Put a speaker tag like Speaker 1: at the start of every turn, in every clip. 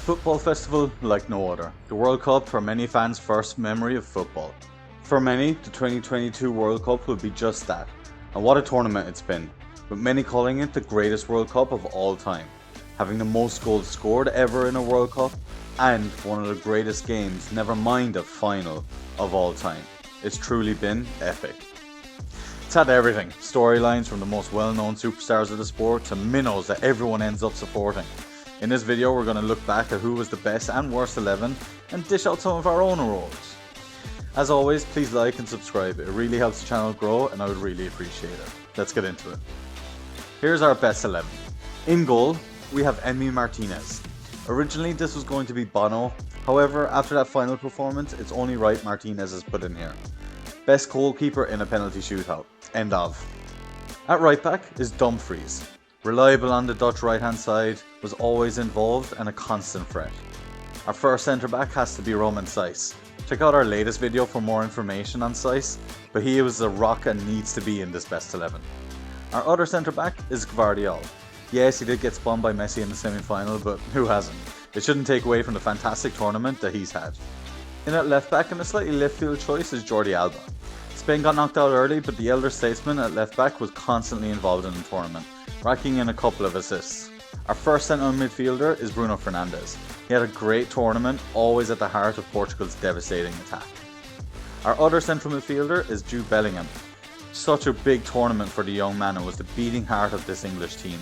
Speaker 1: football festival like no other. The World Cup are many fans' first memory of football. For many, the 2022 World Cup will be just that. And what a tournament it's been, with many calling it the greatest World Cup of all time, having the most goals scored ever in a World Cup, and one of the greatest games, never mind a final, of all time. It's truly been epic. It's had everything, storylines from the most well-known superstars of the sport to minnows that everyone ends up supporting. In this video we're going to look back at who was the best and worst 11 and dish out some of our own awards. As always, please like and subscribe, it really helps the channel grow and I would really appreciate it. Let's get into it. Here's our best 11. In goal, we have Emi Martinez. Originally this was going to be Bono, however after that final performance it's only right Martinez is put in here. Best goalkeeper in a penalty shootout. End of. At right back is Dumfries. Reliable on the Dutch right hand side, was always involved and a constant threat. Our first centre back has to be Roman Saiss. Check out our latest video for more information on Saiss, but he was a rock and needs to be in this best 11. Our other centre back is Gvardiol. Yes, he did get spun by Messi in the semi-final, but who hasn't? It shouldn't take away from the fantastic tournament that he's had. In at left back and a slightly left field choice is Jordi Alba. Spain got knocked out early, but the elder statesman at left back was constantly involved in the tournament, racking in a couple of assists. Our first central midfielder is Bruno Fernandes. He had a great tournament, always at the heart of Portugal's devastating attack. Our other central midfielder is Jude Bellingham. Such a big tournament for the young man and was the beating heart of this English team.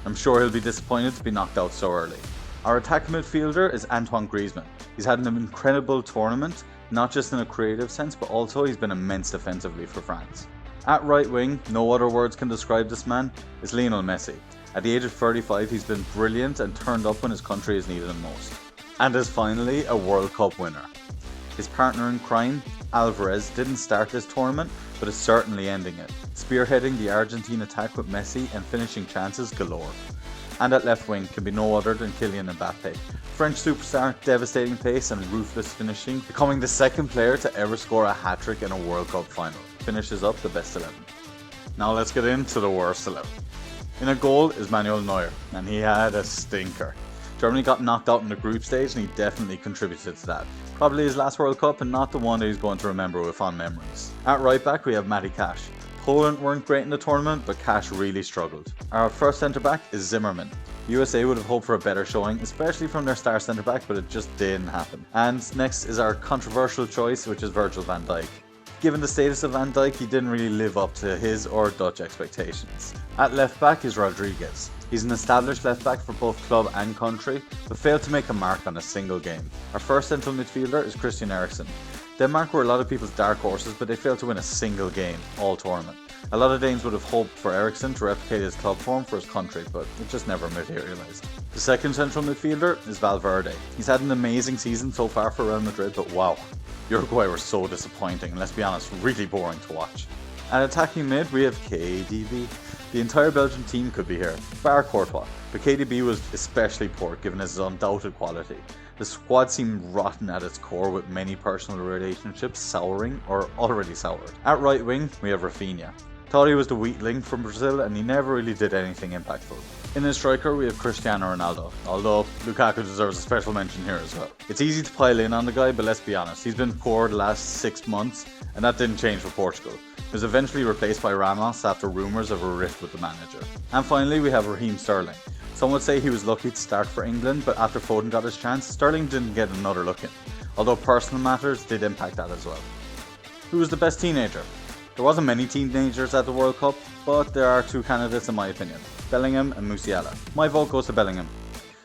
Speaker 1: I'm sure he'll be disappointed to be knocked out so early. Our attacking midfielder is Antoine Griezmann. He's had an incredible tournament, not just in a creative sense, but also he's been immense defensively for France. At right wing, no other words can describe this man, is Lionel Messi. At the age of 35, he's been brilliant and turned up when his country has needed him most. And is finally a World Cup winner. His partner in crime, Alvarez, didn't start this tournament, but is certainly ending it, spearheading the Argentine attack with Messi and finishing chances galore. And at left wing can be no other than Kylian Mbappe. French superstar, devastating pace and ruthless finishing, becoming the second player to ever score a hat-trick in a World Cup final. Finishes up the best 11. Now let's get into the worst 11. In a goal is Manuel Neuer, and he had a stinker. Germany got knocked out in the group stage and he definitely contributed to that. Probably his last World Cup and not the one that he's going to remember with fond memories. At right back we have Matty Cash. Poland weren't great in the tournament, but Cash really struggled. Our first centre back is Zimmerman. USA would have hoped for a better showing, especially from their star centre back, but it just didn't happen. And next is our controversial choice, which is Virgil van Dijk. Given the status of Van Dijk, he didn't really live up to his or Dutch expectations. At left back is Rodriguez. He's an established left back for both club and country, but failed to make a mark on a single game. Our first central midfielder is Christian Eriksen. Denmark were a lot of people's dark horses, but they failed to win a single game all tournament. A lot of Danes would have hoped for Eriksen to replicate his club form for his country, but it just never materialised. The second central midfielder is Valverde. He's had an amazing season so far for Real Madrid, but wow, Uruguay were so disappointing and let's be honest, really boring to watch. At attacking mid we have KDB. The entire Belgian team could be here, bar Courtois, but KDB was especially poor given his undoubted quality. The squad seemed rotten at its core with many personal relationships souring or already soured. At right wing we have Rafinha. Thought he was the weak link from Brazil and he never really did anything impactful. In the striker we have Cristiano Ronaldo, although Lukaku deserves a special mention here as well. It's easy to pile in on the guy, but let's be honest, he's been poor the last 6 months and that didn't change for Portugal. He was eventually replaced by Ramos after rumours of a rift with the manager. And finally we have Raheem Sterling. Some would say he was lucky to start for England, but after Foden got his chance, Sterling didn't get another look in, although personal matters did impact that as well. Who was the best teenager? There wasn't many teenagers at the World Cup, but there are two candidates in my opinion, Bellingham and Musiala. My vote goes to Bellingham.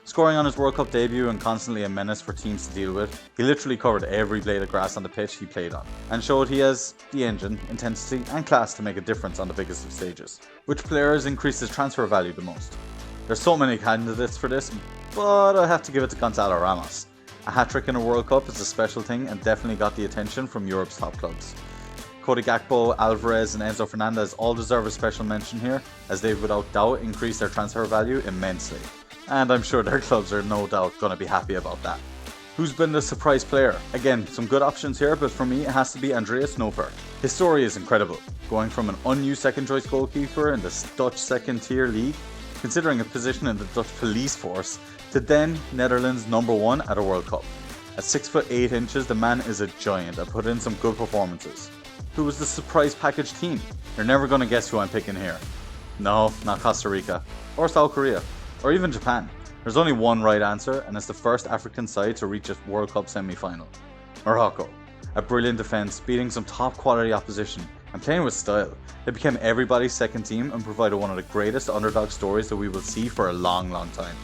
Speaker 1: Scoring on his World Cup debut and constantly a menace for teams to deal with, he literally covered every blade of grass on the pitch he played on, and showed he has the engine, intensity and class to make a difference on the biggest of stages. Which player has increased his transfer value the most? There's so many candidates for this, but I have to give it to Gonzalo Ramos. A hat-trick in a World Cup is a special thing and definitely got the attention from Europe's top clubs. Cody Gakpo, Alvarez and Enzo Fernandez all deserve a special mention here, as they've without doubt increased their transfer value immensely. And I'm sure their clubs are no doubt going to be happy about that. Who's been the surprise player? Again, some good options here, but for me it has to be Andreas Neuer. His story is incredible, going from an unused second choice goalkeeper in the Dutch second tier league considering a position in the Dutch police force, to then Netherlands #1 at a World Cup. At 6'8", the man is a giant and put in some good performances. Who was the surprise package team? You're never going to guess who I'm picking here. No, not Costa Rica, or South Korea, or even Japan. There's only one right answer, and it's the first African side to reach a World Cup semi-final. Morocco. A brilliant defence, beating some top quality opposition, and playing with style. They became everybody's second team and provided one of the greatest underdog stories that we will see for a long time.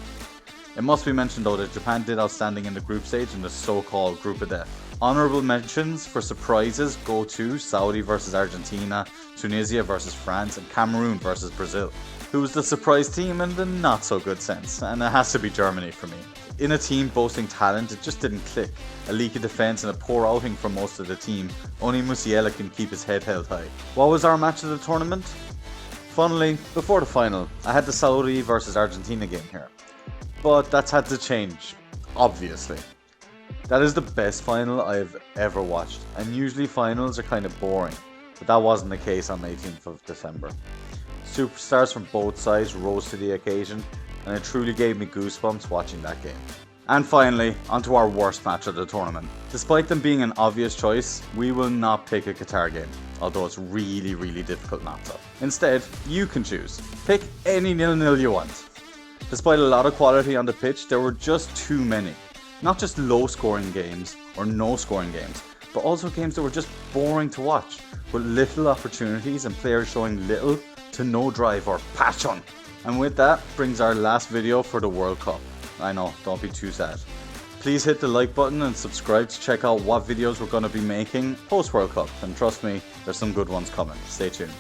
Speaker 1: It must be mentioned though that Japan did outstanding in the group stage in the so-called Group of Death. Honourable mentions for surprises go to Saudi versus Argentina, Tunisia versus France, and Cameroon versus Brazil. Who was the surprise team in the not so good sense? And it has to be Germany for me. In a team boasting talent, it just didn't click. A leaky defence and a poor outing from most of the team. Only Musiala can keep his head held high. What was our match of the tournament? Funnily, before the final, I had the Saudi versus Argentina game here. But that's had to change, obviously. That is the best final I've ever watched, and usually finals are kind of boring, but that wasn't the case on the 18th of December. Superstars from both sides rose to the occasion, and it truly gave me goosebumps watching that game. And finally, onto our worst match of the tournament. Despite them being an obvious choice, we will not pick a Qatar game, although it's really difficult not to. Instead, you can choose. Pick any 0-0 you want. Despite a lot of quality on the pitch, there were just too many. Not just low scoring games or no scoring games, but also games that were just boring to watch, with little opportunities and players showing little to no drive or passion. And with that brings our last video for the World Cup. I know, don't be too sad. Please hit the like button and subscribe to check out what videos we're going to be making post World Cup, and trust me, there's some good ones coming. Stay tuned.